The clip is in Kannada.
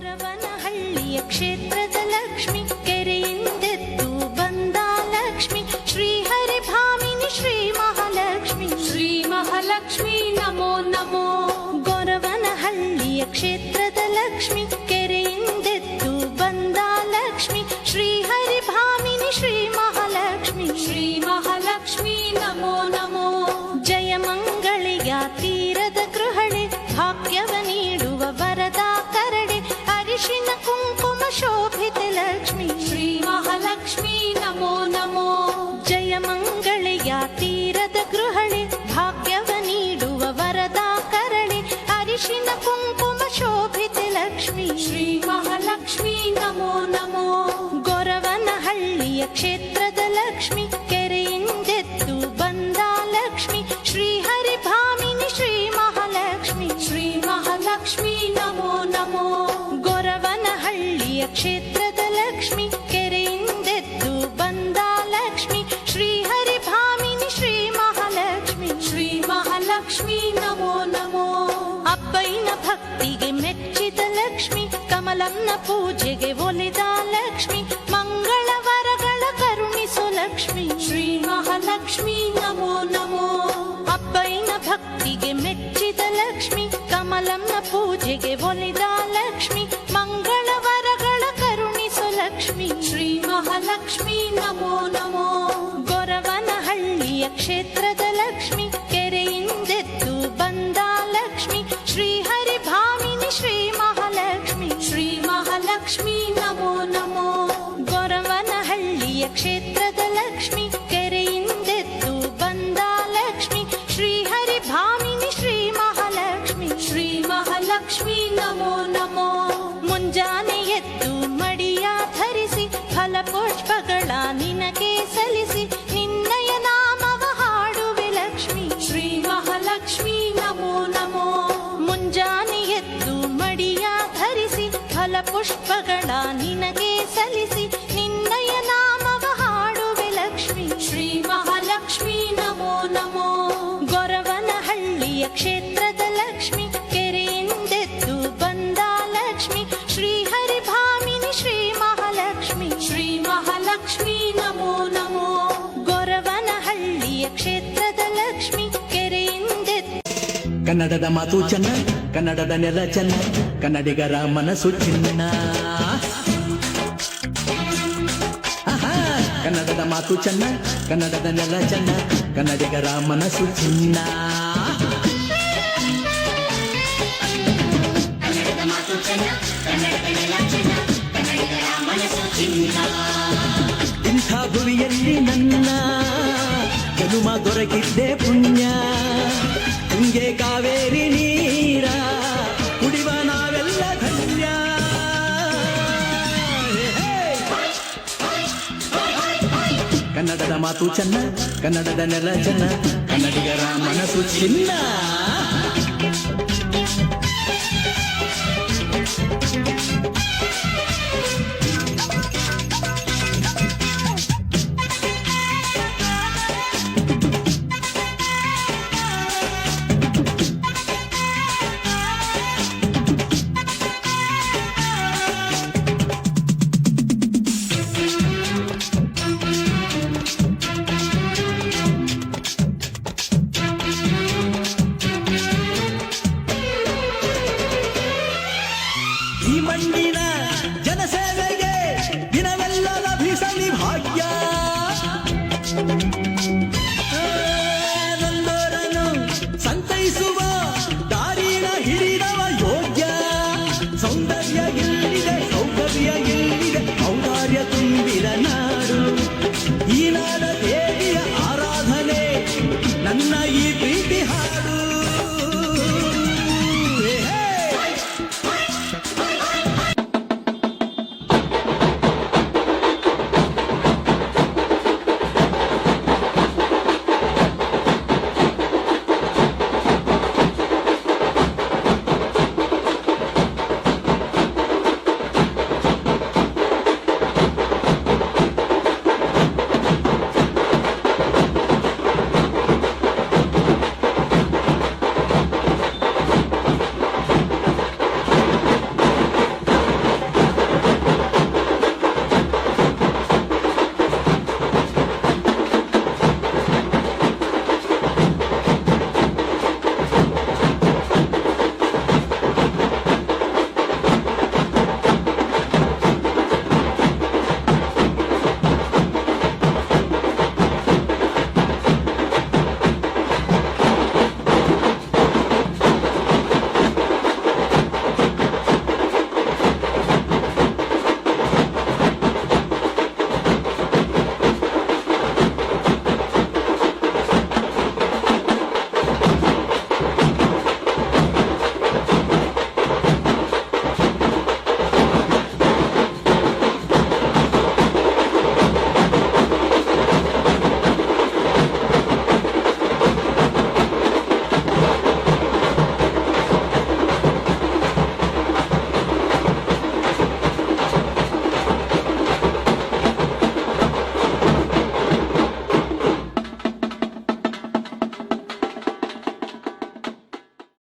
ಗೊರವನಹಳ್ಳಿಯ ಕ್ಷೇತ್ರದ ಲಕ್ಷ್ಮಿ ಕೆರೆಯಿಂದೆದ್ದು ಬಂದ ಲಕ್ಷ್ಮಿ ಶ್ರೀಹರಿ ಭಾಮಿನಿ ಶ್ರೀ ಮಹಾಲಕ್ಷ್ಮಿ ಶ್ರೀ ಮಹಾಲಕ್ಷ್ಮಿ ನಮೋ ನಮೋ. ಗೊರವನಹಳ್ಳಿಯ ಕ್ಷೇತ್ರದ ಲಕ್ಷ್ಮಿ ಕೆರೆಯಿಂದೆದ್ದು ಬಂದ ಲಕ್ಷ್ಮಿ ಶ್ರೀಹರಿ ಭಾಮಿನಿ ಶ್ರೀ ಮಹಾಲಕ್ಷ್ಮಿ ಶ್ರೀ ಮಹಾಲಕ್ಷ್ಮಿ ನಮೋ ನಮೋ. ಜಯ ಮಂಗಳಿಯ ತೀರದ ಗೃಹಣೆ ಭಾಗ್ಯವ ನೀಡುವ ವರದ ಕರಡೆ ಅರಿಶಿನ ಕುಂಕುಮ ಶೋಭಿತ ಲಕ್ಷ್ಮಿ ಶ್ರೀ ಮಹಾಲಕ್ಷ್ಮಿ ನಮೋ ನಮೋ. ಜಯ ಮಂಗಳಿಯ ತೀರದ ಗೃಹಣೆ ಭಾಗ್ಯವ ನೀಡುವ ವರದ ಕರಡೆ ಅರಿಶಿನ ಕುಂಕುಮ ಶೋಭಿತ ಲಕ್ಷ್ಮಿ ಶ್ರೀ ಮಹಾಲಕ್ಷ್ಮಿ ನಮೋ ನಮೋ. ಗೊರವನಹಳ್ಳಿಯ ಕ್ಷೇತ್ರದ ಲಕ್ಷ್ಮಿ ಕೆರೆಯಿಂದೆದ್ದು ಬಂದ ಲಕ್ಷ್ಮಿ ಶ್ರೀಹರಿ ಭಾಮಿನಿ ಶ್ರೀ ಮಹಾಲಕ್ಷ್ಮಿ ಶ್ರೀ ಮಹಾಲಕ್ಷ್ಮಿ ನಮೋ ನಮೋ. ಗೊರವನಹಳ್ಳಿಯ ಕ್ಷೇತ್ರದ ಲಕ್ಷ್ಮಿ ಕೆರೆಯಿಂದೆದ್ದು ಬಂದ ಲಕ್ಷ್ಮಿ ಶ್ರೀಹರಿ ಭಾಮಿನಿ ಶ್ರೀ ಮಹಾಲಕ್ಷ್ಮಿ ಶ್ರೀ ಮಹಾಲಕ್ಷ್ಮಿ ನಮೋ ನಮೋ. ಅಬ್ಬೈನ ಭಕ್ತಿಗೆ ಮೆಚ್ಚಿದ ಲಕ್ಷ್ಮಿ ಕಮಲಂನ ಪೂಜೆಗೆ ಒಲಿದ ಲಕ್ಷ್ಮಿ ಮಂಗಳ ವರಗಳ ಕರುಣಿಸು ಲಕ್ಷ್ಮಿ ಶ್ರೀ ಮಹಾಲಕ್ಷ್ಮಿ ನಮೋ ನಮೋ. ಅಬ್ಬೈನ ಭಕ್ತಿಗೆ ಮೆಚ್ಚಿದ ಲಕ್ಷ್ಮಿ ಕಮಲಂನ ಪೂಜೆಗೆ ಒಲಿದ ಲಕ್ಷ್ಮಿ ಮಂಗಳ ವರಗಳ ಕರುಣಿಸು ಲಕ್ಷ್ಮಿ ಶ್ರೀ ಮಹಾಲಕ್ಷ್ಮಿ ನಮೋ ನಮೋ. ಗೊರವನಹಳ್ಳಿಯ ಕ್ಷೇತ್ರದ ಲಕ್ಷ್ಮಿ ಕೆರೆಯಿಂದೆದ್ದು ಬಂದ ಲಕ್ಷ್ಮಿ ಶ್ರೀಹರಿ ಭಾಮಿನಿ ಶ್ರೀ ಮಹಾಲಕ್ಷ್ಮಿ ಶ್ರೀ ಮಹಾಲಕ್ಷ್ಮಿ ನಮೋ ನಮೋ. ಗೊರವನಹಳ್ಳಿಯ ಕ್ಷೇತ್ರದ ಲಕ್ಷ್ಮಿ ಕೆರೆಯಿಂದೆದ್ದು ಬಂದ ಲಕ್ಷ್ಮಿ ಶ್ರೀಹರಿ ಭಾಮಿನಿ ಶ್ರೀ ಮಹಾಲಕ್ಷ್ಮಿ ಶ್ರೀ ಮಹಾಲಕ್ಷ್ಮಿ ನಮೋ ನಮೋ. ಮುಂಜಾನೆ ಎದ್ದು ಮಡಿಯ ಧರಿಸಿ ಫಲಪುಷ್ಪಗಳ ನಿನಗೆ ಸಲ್ಲಿಸಿ ನಿನ್ನಯ ನಾಮವ ಹಾಡುವೆ ಲಕ್ಷ್ಮಿ ಶ್ರೀ ಮಹಾಲಕ್ಷ್ಮಿ ನಮೋ ನಮೋ. ಮುಂಜಾನೆ ಎದ್ದು ಮಡಿಯ ಧರಿಸಿ ಫಲಪುಷ್ಪಗಳ ನಿನಗೆ ಸಲ್ಲಿಸಿ ನಿನ್ನಯ ನಾಮವ ಹಾಡುವೆ ಲಕ್ಷ್ಮಿ ಶ್ರೀ ಮಹಾಲಕ್ಷ್ಮಿ ನಮೋ ನಮೋ. ಗೊರವನಹಳ್ಳಿಯ ಕ್ಷೇತ್ರದ ಲಕ್ಷ್ಮಿ ಕೆರೆಯಿಂದೆದ್ದು ಬಂದ ಲಕ್ಷ್ಮಿ ಶ್ರೀಹರಿ ಭಾಮಿನಿ ಶ್ರೀ ಮಹಾಲಕ್ಷ್ಮಿ ಶ್ರೀ ಮಹಾಲಕ್ಷ್ಮಿ ನಮೋ ನಮೋ. ಗೊರವನಹಳ್ಳಿಯ ಕ್ಷೇತ್ರದ ಲಕ್ಷ್ಮಿ ಕೆರೆಯಿಂದೆದ್ದು ಕನ್ನಡದ ಮಾತು ಚೆನ್ನ, ಕನ್ನಡದ ನೆಲ ಚೆನ್ನ, ಕನ್ನಡಿಗರ ಮನಸ್ಸು ಚಿನ್ನ. ಆಹಾ, ಕನ್ನಡದ ಮಾತು ಚೆನ್ನ, ಕನ್ನಡದ ನೆಲ ಚೆನ್ನ, ಕನ್ನಡಿಗರ ಮನಸ್ಸು ಚಿನ್ನ. ಕನ್ನಡದ ಮಾತು ಚೆನ್ನ, ಕನ್ನಡದ ನೆಲ ಚೆನ್ನ, ಕನ್ನಡಿಗರ ಮನಸ್ಸು ಚಿನ್ನ. ಇಂಥ ಭುವಿಯಲ್ಲಿ ನನ್ನ ಜನುಮ ದೊರಕಿದ್ದೆ ಪುಣ್ಯ. ತುಂಗೆ ಕಾವೇರಿ ನೀರ ಕುಡಿವ ನಾವೆಲ್ಲ ಧನ್ಯ. ಕನ್ನಡದ ಮಾತು ಚೆನ್ನ, ಕನ್ನಡದ ನೆಲ ಚೆನ್ನ, ಕನ್ನಡಿಗರ ಮನಸ್ಸು ಚಿನ್ನ. ಈ ಮಣ್ಣಿನ